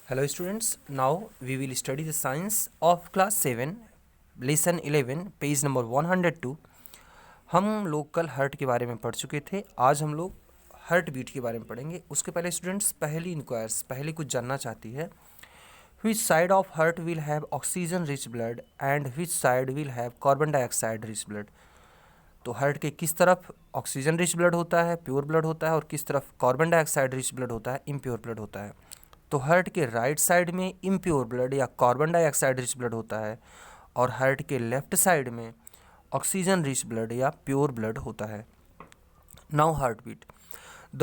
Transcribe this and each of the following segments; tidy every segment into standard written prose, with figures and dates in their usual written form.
Hello students, now we will study the science of class 7, lesson 11, page number 102। हम लोग कल heart के बारे में पढ़ चुके थे। आज हम लोग हार्ट बीट के बारे में पढ़ेंगे। उसके पहले स्टूडेंट्स पहले कुछ जानना चाहती है, which side of heart will have oxygen rich blood and which side will have carbon dioxide rich blood। तो हार्ट के किस तरफ ऑक्सीजन रिच ब्लड होता है, प्योर ब्लड होता है, और किस तरफ कार्बन डाइऑक्साइड रिच ब्लड होता है, इम्प्योर ब्लड होता है। तो हार्ट के राइट साइड में इम्प्योर ब्लड या कार्बन डाइऑक्साइड रिच ब्लड होता है और हार्ट के लेफ्ट साइड में ऑक्सीजन रिच ब्लड या प्योर ब्लड होता है। Now heart beat. The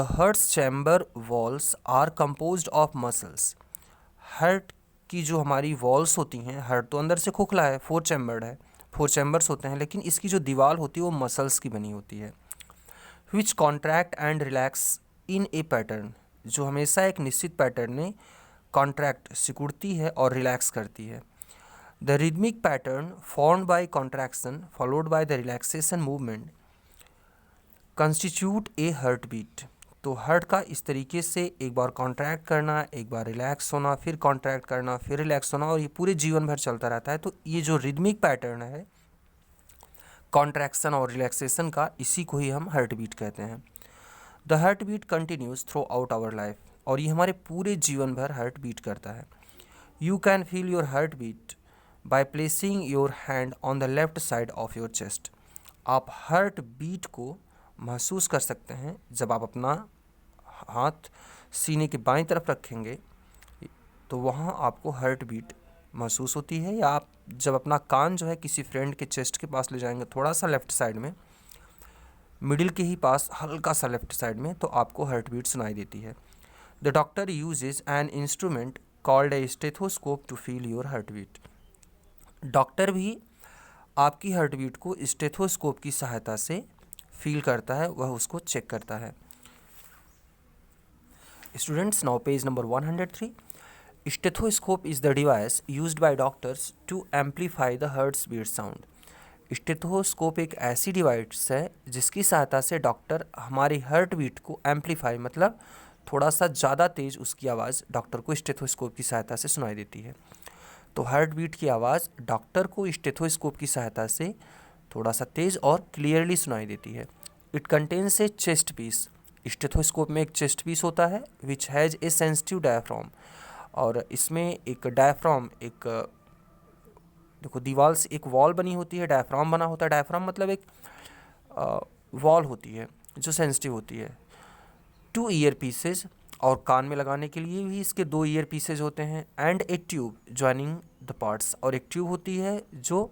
heart's chamber walls are composed of muscles. Heart की जो हमारी वॉल्स होती हैं, हार्ट तो अंदर से खोखला है, फोर चैम्बर्स होते हैं, लेकिन इसकी जो दीवार होती है वो मसल्स की बनी होती है। Which contract and relax in a pattern, जो हमेशा एक निश्चित पैटर्न में कॉन्ट्रैक्ट सिकुड़ती है और रिलैक्स करती है। The rhythmic pattern formed by contraction followed by the relaxation movement constitute a heart beat. तो हार्ट का इस तरीके से एक बार कॉन्ट्रैक्ट करना, एक बार रिलैक्स होना, फिर कॉन्ट्रैक्ट करना, फिर रिलैक्स होना, और ये पूरे जीवन भर चलता रहता है। तो ये जो रिदमिक पैटर्न है कॉन्ट्रैक्शन और रिलैक्सेशन का, इसी को ही हम हार्ट बीट कहते हैं। The heart beat continues throughout our life, और ये हमारे पूरे जीवन भर हार्ट बीट करता है। You can feel your heart beat by placing your hand on the left side of your chest. आप हार्ट बीट को महसूस कर सकते हैं जब आप अपना हाथ सीने के बाईं तरफ रखेंगे, तो वहाँ आपको हार्ट बीट महसूस होती है। या आप जब अपना कान जो है किसी फ्रेंड के चेस्ट के पास ले जाएंगे, थोड़ा सा लेफ्ट साइड में, मिडिल के ही पास हल्का सा लेफ्ट साइड में, तो आपको हार्ट बीट सुनाई देती है। The doctor uses an instrument called a stethoscope to feel your heart beat. Doctor भी आपकी हार्ट बीट को स्टेथोस्कोप की सहायता से फील करता है, वह उसको चेक करता है। Students, now page number 103। Stethoscope is the device used by doctors to amplify the heart beat sound. Stethoscope एक ऐसी डिवाइस है जिसकी सहायता से डॉक्टर हमारी हार्ट बीट को एम्पलीफाई, मतलब थोड़ा सा ज़्यादा तेज़ उसकी आवाज़ डॉक्टर को स्टेथोस्कोप की सहायता से सुनाई देती है। तो हार्ट बीट की आवाज़ डॉक्टर को स्टेथोस्कोप की सहायता से थोड़ा सा तेज़ और क्लियरली सुनाई देती है। It contains a chest piece. Stethoscope में एक चेस्ट पीस होता है which has a sensitive diaphragm, और इसमें एक डायफ्राम, एक देखो दीवार से एक वॉल बनी होती है, डायफ्राम बना होता है। डायफ्राम मतलब एक वॉल होती है जो सेंसिटिव होती है। 2 ईयर पीसेज, और कान में लगाने के लिए भी इसके 2 ईयर पीसेज होते हैं। And A tube joining the parts, और एक ट्यूब होती है जो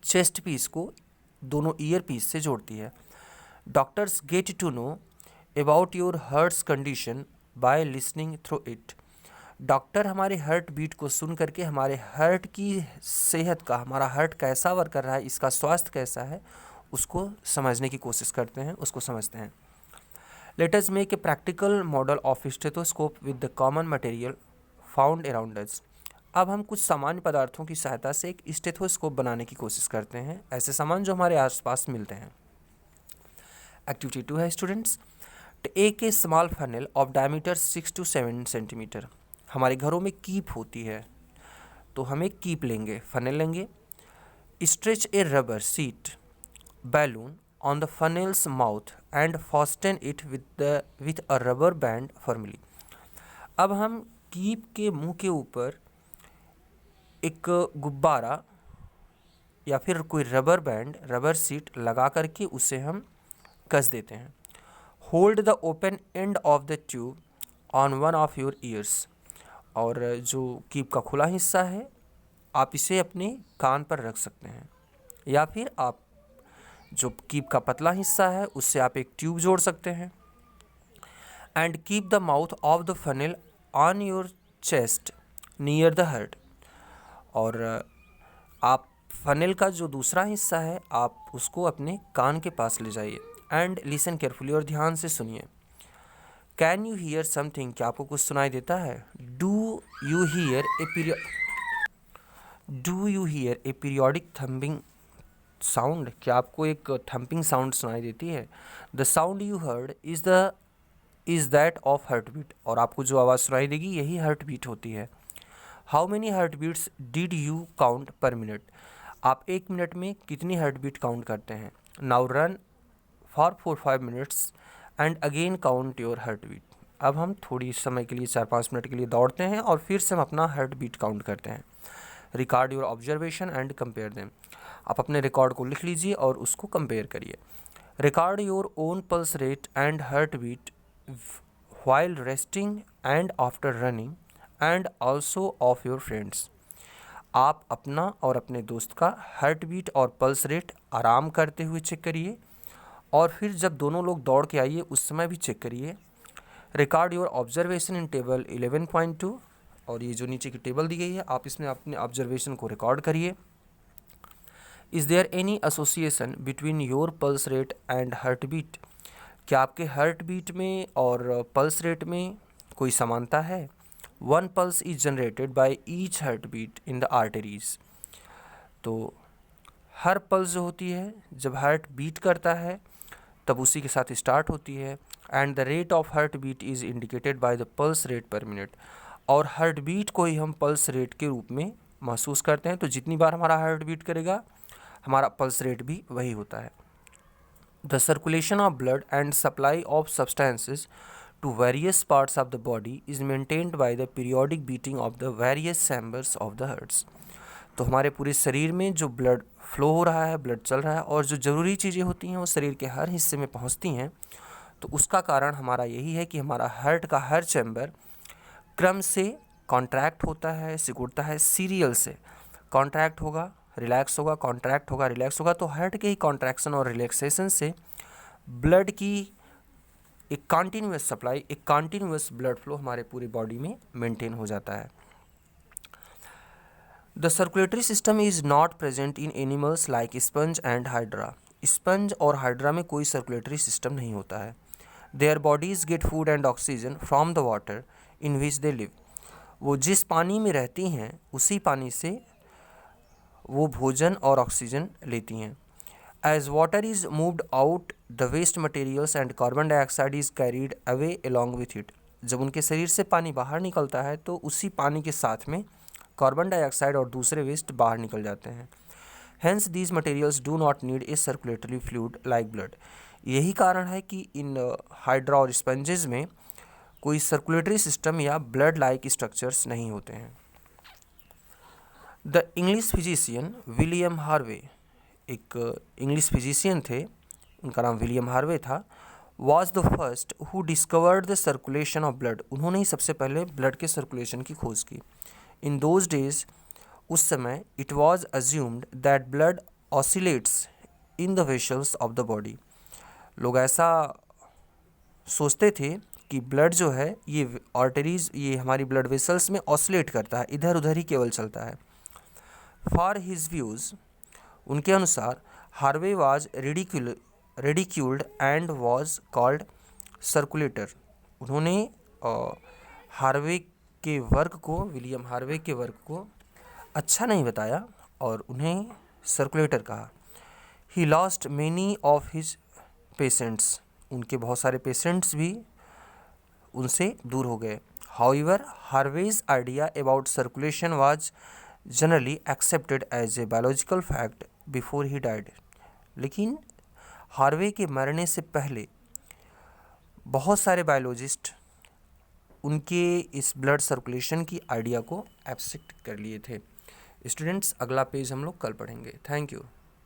चेस्ट पीस को दोनों ईयर पीस से जोड़ती है। Doctors get to know about your heart's condition by listening through it. Doctor हमारे हार्ट बीट को सुन करके हमारे हार्ट की सेहत का, हमारा हार्ट कैसा वर्क कर रहा है, इसका स्वास्थ्य कैसा है, उसको समझने की कोशिश करते हैं, उसको समझते हैं। Let us make a practical model of stethoscope with the common material found around us. अब हम कुछ सामान्य पदार्थों की सहायता से एक स्टेथोस्कोप बनाने की कोशिश करते हैं, ऐसे सामान जो हमारे आसपास मिलते हैं। एक्टिविटी 2 है students. Take a small funnel of diameter 6 to 7 centimetre. हमारे घरों में कीप होती है, तो हम एक कीप लेंगे, फनल लेंगे। Stretch A rubber seat balloon on the funnels mouth and fasten it with a rubber band firmly. अब हम कीप के मुंह के ऊपर एक गुब्बारा या फिर कोई रबर बैंड, रबर सीट लगा करके उसे हम कस देते हैं। Hold the open end of the tube on one of your ears, और जो कीप का खुला हिस्सा है आप इसे अपने कान पर रख सकते हैं, या फिर आप जो कीप का पतला हिस्सा है उससे आप एक ट्यूब जोड़ सकते हैं। And keep the mouth of the funnel on your chest near the heart, और आप फनल का जो दूसरा हिस्सा है आप उसको अपने कान के पास ले जाइए। एंड लिसन केयरफुली, और ध्यान से सुनिए। कैन यू हियर समथिंग, क्या आपको कुछ सुनाई देता है? Do you hear a periodic thumping sound, क्या आपको एक थम्पिंग साउंड सुनाई देती है? The sound you heard is the is that of heart beat, और आपको जो आवाज़ सुनाई देगी यही हार्ट बीट होती है। How many heart beats did you count per minute, आप 1 मिनट में कितनी हार्ट बीट काउंट करते हैं। Now run for 4-5 minutes and again count your heart beat, अब हम थोड़ी समय के लिए 4-5 मिनट के लिए दौड़ते हैं और फिर से हम अपना हार्ट बीट काउंट करते हैं। Record your observation and compare them, आप अपने रिकॉर्ड को लिख लीजिए और उसको कंपेयर करिए। Record your own pulse rate and heart beat while resting and after running and also of your friends, आप अपना और अपने दोस्त का हार्ट बीट और पल्स रेट आराम करते हुए चेक करिए और फिर जब दोनों लोग दौड़ के आइए उस समय भी चेक करिए। Record your observation in table 11.2, और ये जो नीचे की टेबल दी गई है आप इसमें अपने ऑब्जर्वेशन को रिकॉर्ड करिए। Is there any association between your pulse rate and heart beat, क्या आपके हार्ट बीट में और पल्स रेट में कोई समानता है। One pulse is generated by each heart beat in the arteries, तो हर पल्स जो होती है जब हार्ट बीट करता है तब उसी के साथ स्टार्ट होती है। And the rate of heart beat is indicated by the pulse rate per minute, और हार्ट बीट को ही हम पल्स रेट के रूप में महसूस करते हैं, तो जितनी बार हमारा हार्ट बीट करेगा हमारा पल्स रेट भी वही होता है। The circulation of blood and supply of substances to various parts of the body is maintained by the periodic beating of the various chambers of the hearts, तो हमारे पूरे शरीर में जो ब्लड फ्लो हो रहा है, ब्लड चल रहा है और जो ज़रूरी चीज़ें होती हैं वो शरीर के हर हिस्से में पहुंचती हैं, तो उसका कारण हमारा यही है कि हमारा हार्ट का हर चैम्बर क्रम से कॉन्ट्रैक्ट होता है, सिकुड़ता है, सीरियल से कॉन्ट्रैक्ट होगा, रिलैक्स होगा, कॉन्ट्रैक्ट होगा, रिलैक्स होगा, तो हार्ट के ही कॉन्ट्रैक्शन और रिलैक्सेशन से ब्लड की एक कंटिन्यूअस सप्लाई, एक कंटिन्यूअस ब्लड फ्लो हमारे पूरी बॉडी में मेंटेन हो जाता है। The circulatory system is not present in animals like sponge and hydra, sponge और हाइड्रा में कोई सर्कुलेटरी सिस्टम नहीं होता है। Their bodies get food and oxygen from the water in which they live, वो जिस पानी में रहती हैं उसी पानी से वो भोजन और ऑक्सीजन लेती हैं। As water is moved out the waste materials and carbon dioxide is carried away along with it, जब उनके शरीर से पानी बाहर निकलता है तो उसी पानी के साथ में कार्बन डाइऑक्साइड और दूसरे वेस्ट बाहर निकल जाते हैं। Hence these materials do not need a circulatory fluid like blood, यही कारण है कि इन हाइड्रा और स्पंजेस में कोई सर्कुलेटरी सिस्टम या ब्लड लाइक स्ट्रक्चर्स नहीं होते हैं। The English physician William Harvey, एक इंग्लिश फिजिशियन थे, उनका नाम विलियम हार्वे था, was the first who discovered the circulation of blood, उन्होंने ही सबसे पहले ब्लड के सर्कुलेशन की खोज की। इन दोज डेज, उस समय, it was assumed that blood oscillates in the vessels of the body, लोग ऐसा सोचते थे कि ब्लड जो है ये आर्टरीज, ये हमारी ब्लड वेसल्स में ऑसिलेट करता है, इधर उधर ही केवल चलता है। फॉर हिज व्यूज़, उनके अनुसार Harvey was ridiculed and was called circulator, उन्होंने हार्वे के वर्क को, विलियम हार्वे के वर्क को अच्छा नहीं बताया और उन्हें सर्कुलेटर कहा। He lost many of his patients, उनके बहुत सारे पेशेंट्स भी उनसे दूर हो गए। However Harvey's idea about circulation was generally accepted as a biological fact before he died, लेकिन हार्वे के मरने से पहले बहुत सारे बायोलॉजिस्ट उनके इस ब्लड सर्कुलेशन की आइडिया को एक्सेप्ट कर लिए थे। स्टूडेंट्स, अगला पेज हम लोग कल पढ़ेंगे। Thank you.